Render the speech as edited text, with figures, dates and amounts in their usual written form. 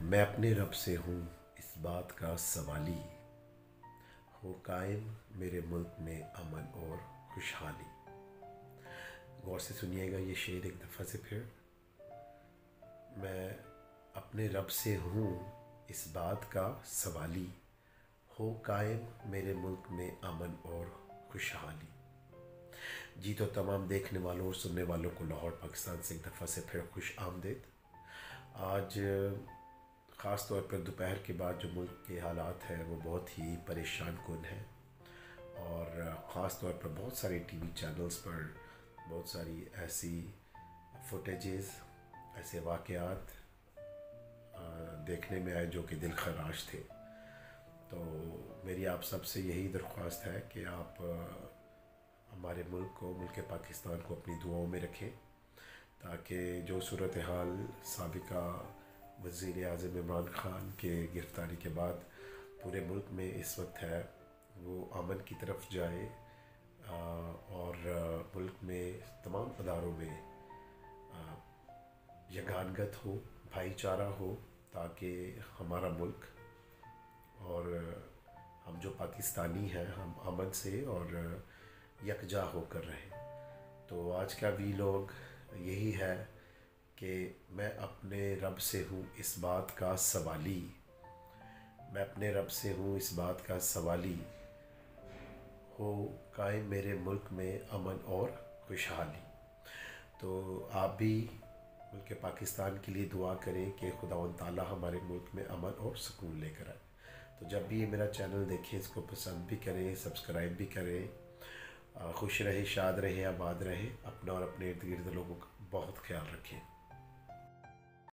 मैं अपने रब से हूँ इस बात का सवाली, हो कायम मेरे मुल्क में अमन और खुशहाली। गौर से सुनिएगा ये शेर एक दफ़ा से फिर। मैं अपने रब से हूँ इस बात का सवाली, हो कायम मेरे मुल्क में अमन और खुशहाली। जी तो तमाम देखने वालों और सुनने वालों को लाहौर पाकिस्तान से एक दफ़ा से फिर खुश आमदीद। आज ख़ास तौर पर दोपहर के बाद जो मुल्क के हालात हैं वो बहुत ही परेशान कुन हैं, और ख़ास तौर पर बहुत सारे टीवी चैनल्स पर बहुत सारी ऐसी फुटेजेस, ऐसे वाक़यात देखने में आए जो कि दिल खराश थे। तो मेरी आप सबसे यही दरख्वास्त है कि आप हमारे मुल्क को, मुल्क पाकिस्तान को अपनी दुआओं में रखें, ताकि जो सूरत हाल साबिका वज़ीर आज़म इमरान ख़ान के गिरफ़्तारी के बाद पूरे मुल्क में इस वक्त है वो अमन की तरफ जाए, और मुल्क में तमाम अदारों में यगानगत हो, भाईचारा हो, ताकि हमारा मुल्क और हम जो पाकिस्तानी हैं हम अमन से और यकजा होकर रहें। तो आज का वीलॉग यही है कि मैं अपने रब से हूँ इस बात का सवाली, मैं अपने रब से हूँ इस बात का सवाली, हो कायम मेरे मुल्क में अमन और खुशहाली। तो आप भी मुल्क पाकिस्तान के लिए दुआ करें कि खुदावंद ताला हमारे मुल्क में अमन और सुकून लेकर आए। तो जब भी ये मेरा चैनल देखें, इसको पसंद भी करें, सब्सक्राइब भी करें। खुश रहे, शाद रहे, आबाद रहे, अपना और अपने इर्द गिर्द लोगों का बहुत ख्याल रखें।